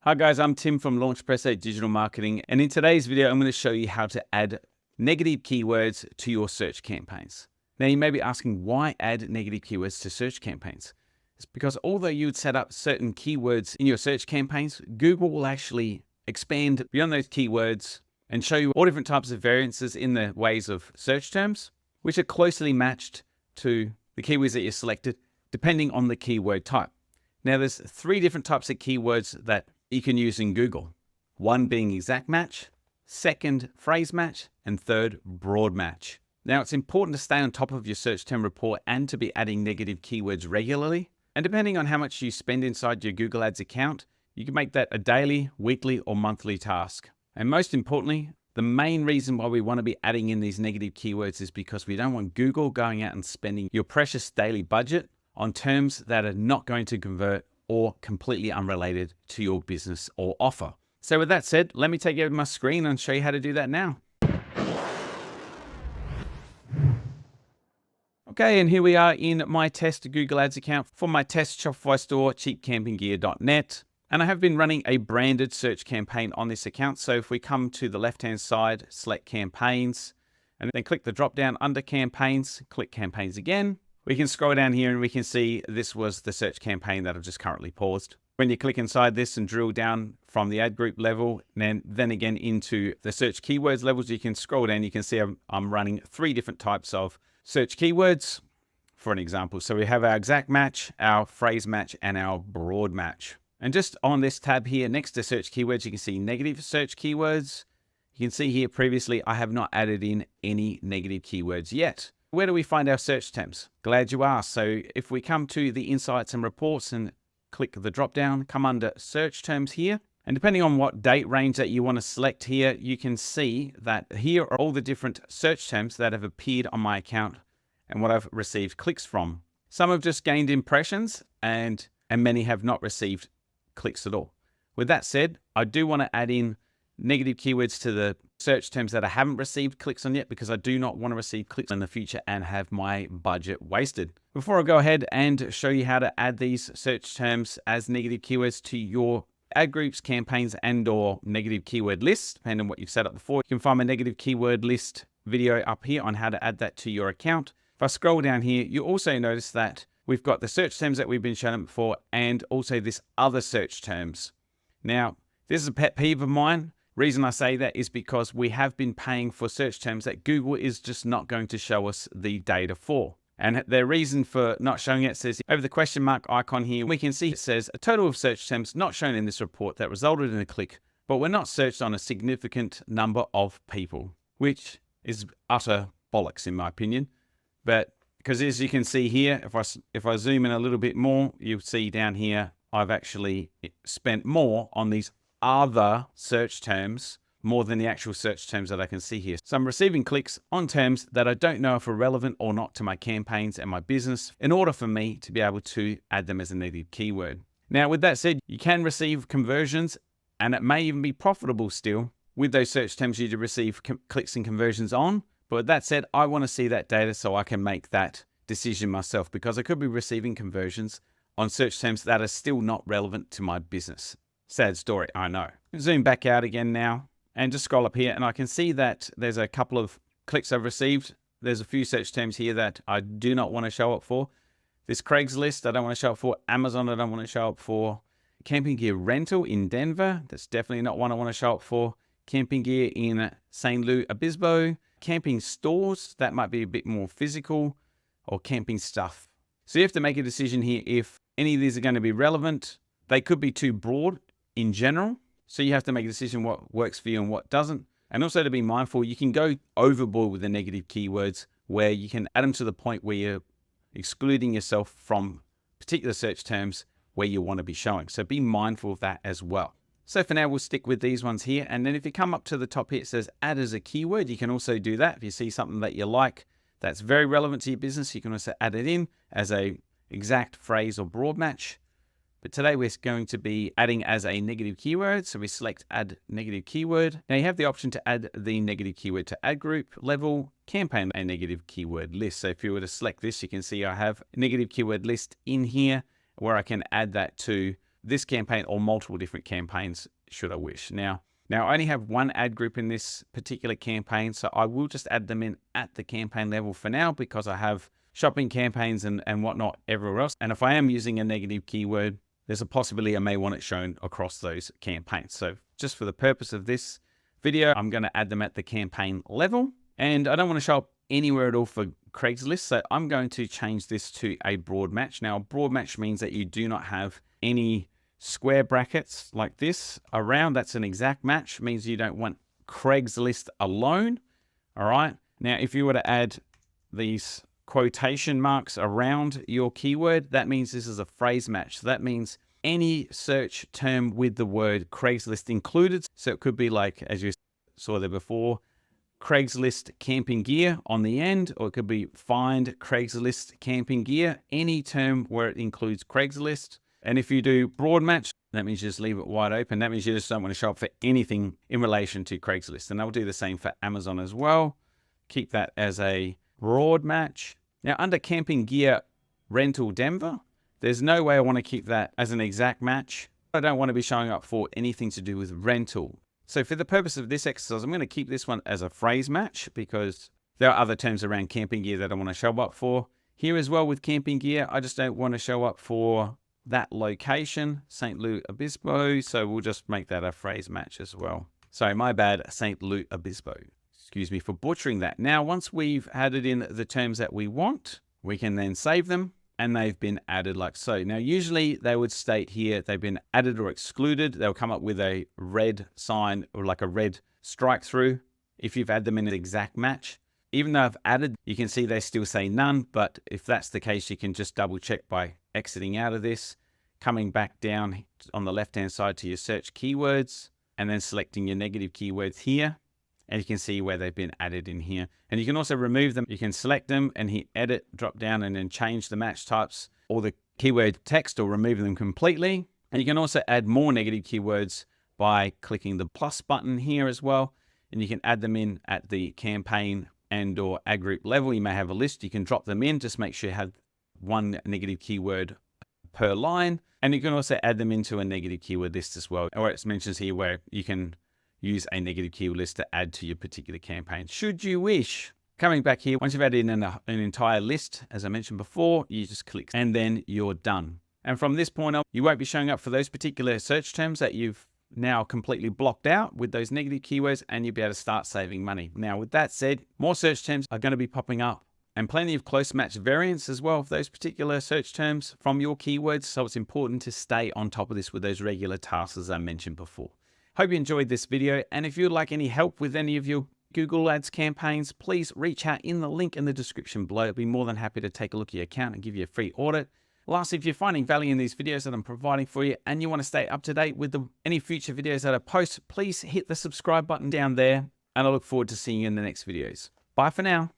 Hi guys, I'm Tim from Launchpresso Digital Marketing, and in today's video, I'm going to show you how to add negative keywords to your search campaigns. Now, you may be asking, why add negative keywords to search campaigns? It's because although you would set up certain keywords in your search campaigns, Google will actually expand beyond those keywords and show you all different types of variances in the ways of search terms, which are closely matched to the keywords that you selected, depending on the keyword type. Now, there's 3 different types of keywords that you can use in Google. 1 being exact match, 2nd phrase match, and 3rd broad match. Now, it's important to stay on top of your search term report and to be adding negative keywords regularly. And depending on how much you spend inside your Google Ads account, you can make that a daily, weekly, or monthly task. And most importantly, the main reason why we want to be adding in these negative keywords is because we don't want Google going out and spending your precious daily budget on terms that are not going to convert or completely unrelated to your business or offer. So with that said, let me take you over my screen and show you how to do that now. Okay, and here we are in my test Google Ads account for my test Shopify store, cheapcampinggear.net. And I have been running a branded search campaign on this account. So if we come to the left-hand side, select campaigns, and then click the drop down under campaigns, click campaigns again. We can scroll down here and we can see this was the search campaign that I've just currently paused. When you click inside this and drill down from the ad group level, and then again into the search keywords levels, you can scroll down, you can see I'm running 3 different types of search keywords, for an example. So we have our exact match, our phrase match, and our broad match. And just on this tab here, next to search keywords, you can see negative search keywords. You can see here previously, I have not added in any negative keywords yet. Where do we find our search terms? Glad you asked. So if we come to the insights and reports and click the drop down, come under search terms here. And depending on what date range that you want to select here, you can see that here are all the different search terms that have appeared on my account and what I've received clicks from. Some have just gained impressions and many have not received clicks at all. With that said, I do want to add in negative keywords to the search terms that I haven't received clicks on yet, because I do not want to receive clicks in the future and have my budget wasted. Before I go ahead and show you how to add these search terms as negative keywords to your ad groups, campaigns, and or negative keyword lists, depending on what you've set up before, you can find my negative keyword list video up here on how to add that to your account. If I scroll down here, you also notice that we've got the search terms that we've been shown before and also this other search terms. Now, this is a pet peeve of mine. Reason I say that is because we have been paying for search terms that Google is just not going to show us the data for. And the reason for not showing it says over the question mark icon here, we can see it says a total of search terms not shown in this report that resulted in a click, but were not searched on a significant number of people, which is utter bollocks in my opinion. But because as you can see here, if I zoom in a little bit more, you'll see down here, I've actually spent more on these other search terms more than the actual search terms that I can see here. So I'm receiving clicks on terms that I don't know if are relevant or not to my campaigns and my business in order for me to be able to add them as a negative keyword. Now, with that said, you can receive conversions and it may even be profitable still with those search terms you receive clicks and conversions on. But with that said, I want to see that data so I can make that decision myself, because I could be receiving conversions on search terms that are still not relevant to my business. Sad story, I know. Zoom back out again now and just scroll up here and I can see that there's a couple of clicks I've received. There's a few search terms here that I do not want to show up for. This Craigslist, I don't want to show up for. Amazon, I don't want to show up for. Camping gear rental in Denver, that's definitely not one I want to show up for. Camping gear in St. Louis Obispo. Camping stores, that might be a bit more physical, or camping stuff. So you have to make a decision here if any of these are going to be relevant. They could be too broad in general. So you have to make a decision what works for you and what doesn't. And also to be mindful, you can go overboard with the negative keywords where you can add them to the point where you're excluding yourself from particular search terms where you want to be showing. So be mindful of that as well. So for now, we'll stick with these ones here. And then if you come up to the top here, it says add as a keyword. You can also do that. If you see something that you like that's very relevant to your business, you can also add it in as a exact phrase or broad match. But today we're going to be adding as a negative keyword. So we select add negative keyword. Now you have the option to add the negative keyword to ad group level, campaign, and negative keyword list. So if you were to select this, you can see I have a negative keyword list in here where I can add that to this campaign or multiple different campaigns should I wish. Now I only have one ad group in this particular campaign, so I will just add them in at the campaign level for now because I have shopping campaigns and whatnot everywhere else. And if I am using a negative keyword, there's a possibility I may want it shown across those campaigns. So just for the purpose of this video, I'm going to add them at the campaign level. And I don't want to show up anywhere at all for Craigslist. So I'm going to change this to a broad match. Now, a broad match means that you do not have any square brackets like this around. That's an exact match. It means you don't want Craigslist alone. All right. Now, if you were to add these quotation marks around your keyword, that means this is a phrase match. So that means any search term with the word Craigslist included. So it could be like, as you saw there before, Craigslist camping gear on the end, or it could be find Craigslist camping gear, any term where it includes Craigslist. And if you do broad match, that means you just leave it wide open. That means you just don't want to show up for anything in relation to Craigslist. And I'll do the same for Amazon as well. Keep that as a broad match. Now under camping gear rental Denver, there's no way I want to keep that as an exact match. I don't want to be showing up for anything to do with rental. So for the purpose of this exercise, I'm going to keep this one as a phrase match because there are other terms around camping gear that I want to show up for. Here as well with camping gear, I just don't want to show up for that location, St. Louis Obispo. So we'll just make that a phrase match as well. Sorry, my bad, St. Louis Obispo. Excuse me for butchering that. Now, once we've added in the terms that we want, we can then save them and they've been added like so. Now, usually they would state here they've been added or excluded. They'll come up with a red sign or like a red strike through if you've added them in an exact match. Even though I've added, you can see they still say none, but if that's the case, you can just double check by exiting out of this, coming back down on the left-hand side to your search keywords, and then selecting your negative keywords here. And you can see where they've been added in here. And you can also remove them. You can select them and hit edit, drop down, and then change the match types or the keyword text or remove them completely. And you can also add more negative keywords by clicking the plus button here as well. And you can add them in at the campaign and or ad group level. You may have a list. You can drop them in. Just make sure you have one negative keyword per line. And you can also add them into a negative keyword list as well. Or it mentions here where you can use a negative keyword list to add to your particular campaign, should you wish. Coming back here, once you've added in an entire list, as I mentioned before, you just click and then you're done. And from this point on, you won't be showing up for those particular search terms that you've now completely blocked out with those negative keywords, and you'll be able to start saving money. Now, with that said, more search terms are going to be popping up and plenty of close match variants as well for those particular search terms from your keywords. So it's important to stay on top of this with those regular tasks as I mentioned before. Hope you enjoyed this video, and if you'd like any help with any of your Google Ads campaigns, please reach out in the link in the description below. I'd be more than happy to take a look at your account and give you a free audit. Lastly, if you're finding value in these videos that I'm providing for you and you want to stay up to date with any future videos that I post, please hit the subscribe button down there, and I look forward to seeing you in the next videos. Bye for now.